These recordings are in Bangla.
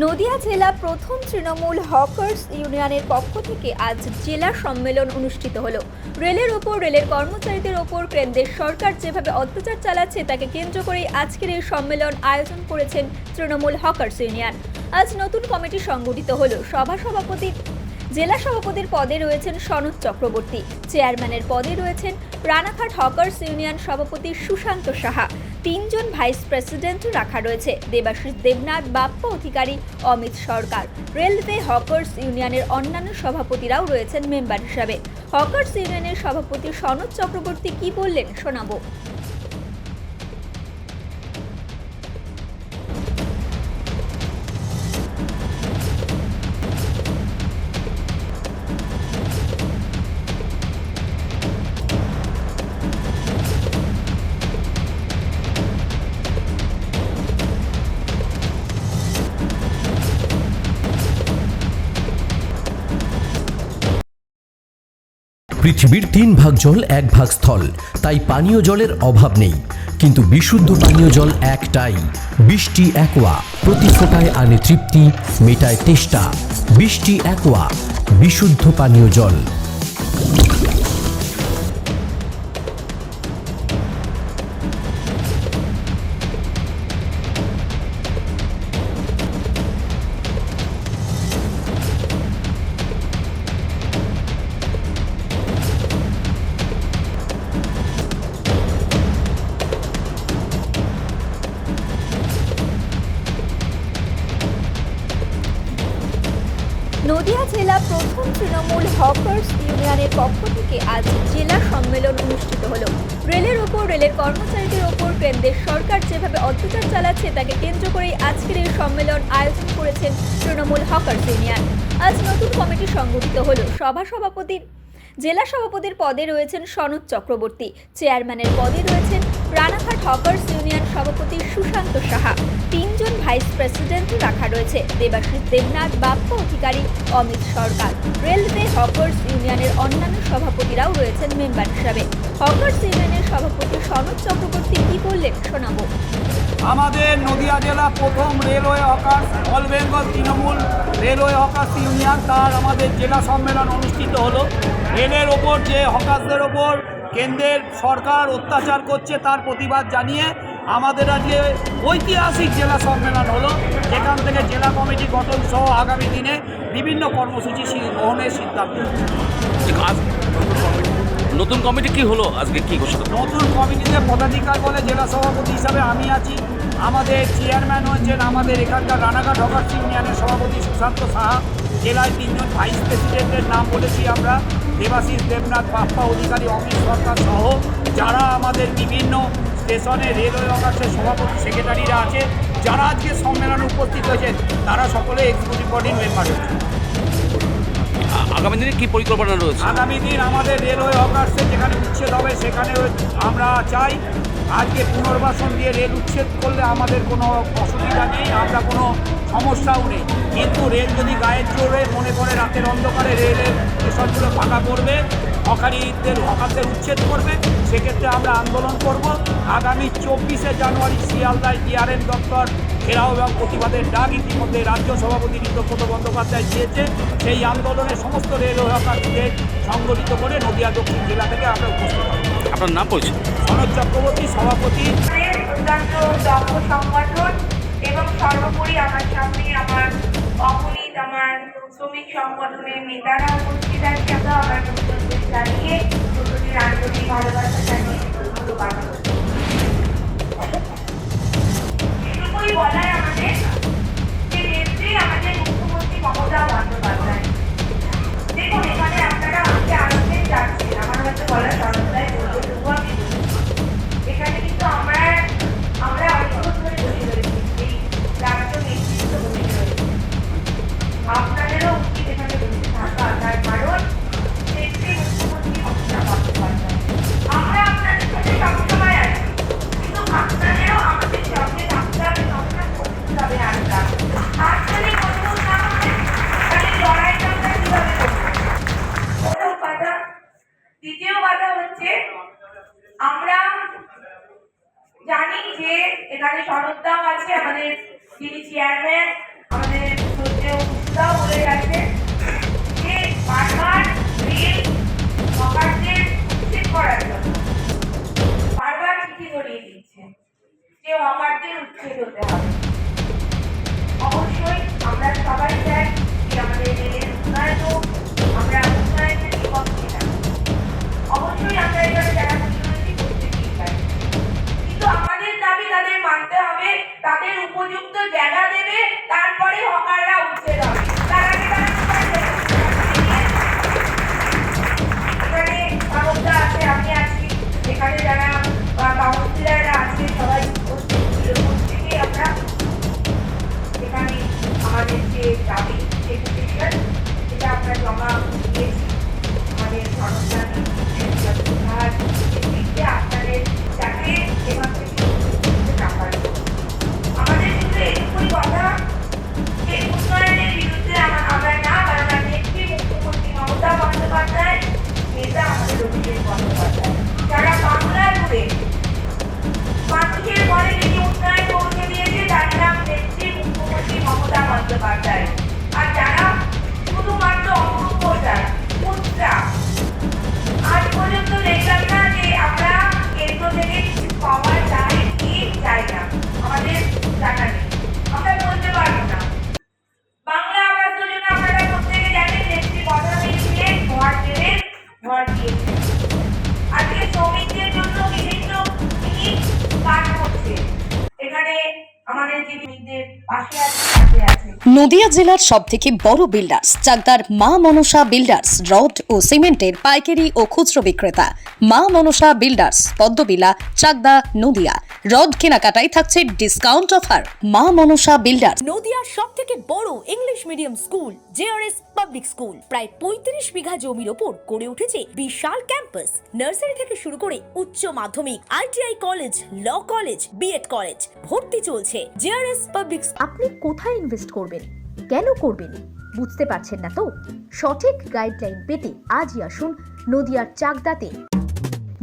নদিয়া জেলা প্রথম তৃণমূল হকার্স ইউনিয়নের পক্ষ থেকে আজ জেলা সম্মেলন অনুষ্ঠিত হলো। রেলের ওপর, রেলের কর্মচারীদের ওপর কেন্দ্রের সরকার যেভাবে অত্যাচার চালাচ্ছে তাকে কেন্দ্র করেই আজকের এই সম্মেলন আয়োজন করেছেন তৃণমূল হকার্স ইউনিয়ন। আজ নতুন কমিটি সংগঠিত হলো। জেলা সভাপতির পদে রয়েছেন সনৎ চক্রবর্তী, চেয়ারম্যানের পদে রয়েছেন রানাঘাট হকার্স ইউনিয়ন সভাপতি সুশান্ত সাহা, তিনজন ভাইস প্রেসিডেন্ট রাখা রয়েছে দেবাশিস দেবনাথ, বাপ্পা অধিকারী, অমিত সরকার। রেলওয়ে হকার্স ইউনিয়নের অন্যান্য সভাপতিরাও রয়েছেন মেম্বার হিসাবে। হকার্স ইউনিয়নের সভাপতি সনৎ চক্রবর্তী কি বললেন শোনাবো। পৃথিবীর 3 ভাগ জল 1 ভাগ স্থল, তাই পানীয় জলের অভাব নেই। কিন্তু বিশুদ্ধ পানীয় জল একটাই, বৃষ্টি অ্যাকোয়া। প্রতি ফোঁটায় আনে তৃপ্তি, মেটায় তেষ্টা। বৃষ্টি অ্যাকোয়া, বিশুদ্ধ পানীয় জল। নদিয়া জেলা প্রথম তৃণমূল হকার্স ইউনিয়নের পক্ষ থেকে আজ জেলা সম্মেলন অনুষ্ঠিত হলো। রেলের ওপর, রেলের কর্মচারীদের ওপর কেন্দ্রের সরকার যেভাবে অত্যাচার চালাচ্ছে তাকে কেন্দ্র করেই আজকের এই সম্মেলন আয়োজন করেছেন তৃণমূল হকার্স ইউনিয়ন। আজ নতুন কমিটি সংগঠিত হলো। জেলা সভাপতির পদে রয়েছেন সনৎ চক্রবর্তী, চেয়ারম্যানের পদে রয়েছেন রানাঘাট হকার্স ইউনিয়ন সভাপতি সুশান্ত সাহা, তিনজন ভাইস প্রেসিডেন্ট রাখা রয়েছে দেবাশিস দেবনাথ, বাপ্পা অধিকারী, অমিত সরকার। রেলওয়ে হকার্স ইউনিয়নের অন্যান্য সভাপতিরাও রয়েছেন মেম্বার হিসাবে। হকার্স ইউনিয়নের সভাপতি সনৎ চক্রবর্তী কি বললেন শোনাবো। আমাদের নদিয়া জেলা প্রথম railway hawkers all Bengal Trinamool railway hawkers union তার আমাদের জেলা সম্মেলন অনুষ্ঠিত হলো। রেলের ওপর যে হকার্সদের ওপর কেন্দ্রের সরকার অত্যাচার করছে তার প্রতিবাদ জানিয়ে আমাদের আজকে ঐতিহাসিক জেলা সম্মেলন হলো, যেখান থেকে জেলা কমিটি গঠন সহ আগামী দিনে বিভিন্ন কর্মসূচি গ্রহণের সিদ্ধান্ত। নতুন কমিটি কি হলো আজকে, কি ঘোষণা? নতুন কমিটিতে পদাধিকার বলে জেলা সভাপতি হিসাবে আমি আছি। আমাদের চেয়ারম্যান হচ্ছেন আমাদের এখানকার রানাঘাট হকার্স ইউনিয়নের সভাপতি সুশান্ত সাহা। জেলায় 3 জন ভাইস প্রেসিডেন্টের নাম বলেছি আমরা, দেবাশিস দেবনাথ, বাপ্পা অধিকারী, অমিত সরকার সহ যারা আমাদের বিভিন্ন স্টেশনে রেলওয়ে হকার্সের সভাপতি সেক্রেটারিরা আছে, যারা আজকে সম্মেলনে উপস্থিত হয়েছেন তারা সকলে এক্সিকিউটিভ বডির মেম্বার হচ্ছে। আগামী দিনে কি পরিকল্পনা রয়েছে? আগামী দিন আমাদের রেলওয়ে হকার্সে যেখানে উচ্ছেদ হবে সেখানে আমরা চাই আজকে পুনর্বাসন দিয়ে রেল উচ্ছেদ করলে আমাদের কোনো অসুবিধা নেই, আমরা কোনো সমস্যাও নেই। কিন্তু রেল যদি গায়ের জোরে মনে করে রাতের অন্ধকারে রেলের স্টেশনগুলো ফাঁকা করবে, হকারদের উচ্ছেদ করবে, সেক্ষেত্রে আমরা আন্দোলন করব। আগামী 24শে জানুয়ারি শিয়ালদায় ডিআরএম দপ্তর ঘেরাও এবং প্রতিবাদের ডাক ইতিমধ্যে রাজ্য সভাপতি ঋতব্রত বন্দ্যোপাধ্যায় দিয়েছে। সেই আন্দোলনে সমস্ত রেলওয়ে হকারদের সংগঠিত করে নদিয়া দক্ষিণ জেলা থেকে আমরা উপস্থিত হব। আপনার নাম পরিচয়? সনৎ চক্রবর্তী, সভাপতি। সংগঠন এবং সর্বোপরি আমার সামনে আমার অগণিত আমার শ্রমিক সংগঠনের নেতারা উপস্থিত আছে। আমরা আমার বক্তব্য জানিয়ে প্রতিটির আন্তরিক ভালোবাসা জানিয়ে এটুকুই বলার আমাদের যে নেত্রী আমাদের মুখ্যমন্ত্রী মমতা বন্দ্যোপাধ্যায়। দেখুন, এখানে আপনারা আমাকে আসছেন যাচ্ছেন, আমার হয়তো বলার সরলতায় বলবো আমি এখানে কিন্তু আমরা অনেকক্ষণ ধরে বসে রয়েছি, এই রাজ্য নেতৃত্ব বসে রয়েছে। আপনাদেরও উচিত এখানে বসে থাকা, তার কারণ নেত্রী মুখ্যমন্ত্রী মমতা বন্দ্যোপাধ্যায়। আমরা আপনাদের সাথে সবসময় আছি, কিন্তু আপনাদেরও আমাদের সঙ্গে থাকতে হবে, সবসময় করতে হবে। আর যদি মজবুত না হবে তাহলে লড়াইটা আমরা কিভাবে করবো? প্রথম বাধা। দ্বিতীয় বাধা হচ্ছে আমরা জানি যে এখানে সনৎদাও আছে, আমাদের যিনি চেয়ারম্যান, আমাদের শ্রদ্ধেয় উৎসাহ বলে গেছে যে বারবার রেল হকারদের উচ্ছেদ করার জন্য বারবার চিঠি ধরিয়ে দিচ্ছে যে হকারদের উচ্ছেদ হতে হবে। অবশ্যই আমরা সবাই চাই যে আমাদের রেলের উন্নয়ন হোক, আমরা উন্নয়নের বিপক্ষে না। অবশ্যই আমরা এবার যারা প্রতিনিধি করতে চাই, কিন্তু আমাদের দাবি তাদের মানতে হবে, তাদের উপযুক্ত জায়গা দেবে, তারপরে হকাররা উচ্ছেদ হবে। তার আগে তারা কোথায় যাবে? এখানে মানবতা আছে, আমি আছি, এখানে যারা কাউন্সিলাররা আছে সবাই উপস্থিত ছিল। প্রত্যেকে আমরা এখানে আমাদের যে দাবি এডুকেশন সেটা আমরা জমা দিয়েছি আমাদের সরকারি আপনাদের যাতে এখান থেকে না পারে। আমাদের শুধু এটুকুই কথা যে উন্নয়নের বিরুদ্ধে আমরা না, কারণ নেত্রী মুখ্যমন্ত্রী মমতা বন্দ্যোপাধ্যায়, নেতা আমাদের অভিষেক বন্দ্যোপাধ্যায়, যারা বাংলা জুড়ে মানুষের মনে যিনি উন্নয়ন পৌঁছে দিয়েছে তার নাম নেত্রী মুখ্যমন্ত্রী মমতা বন্দ্যোপাধ্যায়। আর যারা শুধুমাত্র অপপ্রচার মুদ্রা, আজ পর্যন্ত দেখলাম না যে আমরা কেন্দ্র থেকে কিছু পাওয়া যায় কি চাই না, আমাদের জানা নেই, আমরা বলতে পারবো না। বাংলা আবাস যোজনা আপনারা প্রত্যেকে জানেন, নেত্রী কথা দিয়েছিলেন, ঘর দেবেন, ঘর দিয়েছেন। আজকে শ্রমিকদের জন্য বিভিন্ন কাজ করছে, এখানে আমাদের যে শ্রমিকদের পাশে আছে। নদিয়া জেলার সবথেকে বড় বিল্ডার্স চাকদার মা মনসা বিল্ডার্স, রড ও সিমেন্টের পাইকারি ও খুচরো বিক্রেতা। মা মনসা বিল্ডার্স, পদ্মবিলা, চাকদা, নদিয়া। রড কেনাকাটায় থাকছে ডিসকাউন্ট অফার। মা মনসা বিল্ডার্স। নদিয়ার সবথেকে বড় English medium school JRS public school, প্রায় 35 বিঘা জমির ওপর গড়ে উঠেছে বিশাল ক্যাম্পাস। নার্সারি থেকে শুরু করে উচ্চ মাধ্যমিক, ITI college, law college, BEd college, ভর্তি চলছে। JRS public. আপনি কোথায় ইনভেস্ট করবেন, কেন করবেন, বুঝতে পারছেন না তো? সঠিক গাইডলাইন পেতে আজই আসুন নদিয়ার চাকদাতে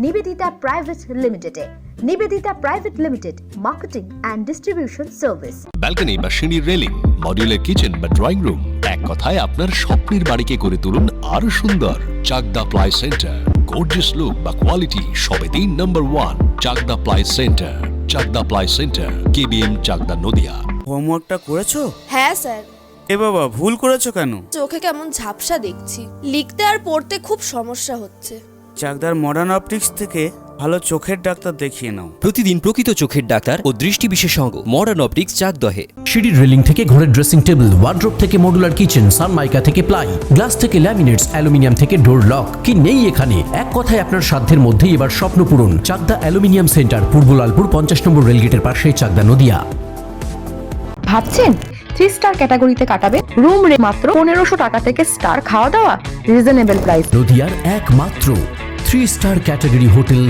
নিবেদিতা প্রাইভেট লিমিটেডে। Nivedita private limited, marketing and distribution service. Balcony বা সিঁড়ির রেলিং, মডিউলার কিচেন বা ড্রয়িং রুম, এক কথায় আপনার স্বপ্নের বাড়িকে করে তুলুন আরো সুন্দর। Chakdaha ply centre, gorgeous look বা কোয়ালিটি সবে 3 নম্বর 1 Chakdaha ply centre. Chakdaha ply centre, KBM, Chakdaha, Nadia. হোমওয়ার্কটা করেছো? হ্যাঁ স্যার। এ বাবা, ভুল করেছো কেন? চোখে কেমন ঝাপসা দেখছি, লিখতে আর পড়তে খুব সমস্যা হচ্ছে। চাকদার মডার্ন অপটিক্স থেকে ভালো চোখের ডাক্তার দেখিয়ে নাও। প্রতিদিন প্রকৃত চোখের ডাক্তার ও দৃষ্টি বিশেষজ্ঞ মডার্ন অপটিক্স চাকদহে। সিঁড়ির রেলিং থেকে ঘরের ড্রেসিং টেবিল, ওয়ার্ড্রোব থেকে মডুলার কিচেন, সানমাইকা থেকে প্লাই, গ্লাস থেকে ল্যামিনেটস, অ্যালুমিনিয়াম থেকে ডোর লক, কি নেই এখানে? এক কথায় আপনার সাধ্যের মধ্যেই এবার স্বপ্ন পূরণ। চাকদা অ্যালুমিনিয়াম সেন্টার, পূর্ব লালপুর 50 নম্বর রেলগেটের পাশে, চাকদা, নদিয়া। ভাবছেন 3 স্টার ক্যাটাগরিতে কাটাবেন? রুম রে মাত্র 1500 টাকা থেকে স্টার, খাওয়া দাওয়া রিজনেবল প্রাইস। নদিয়ার একমাত্র 3 স্টার ক্যাটাগরি হোটেল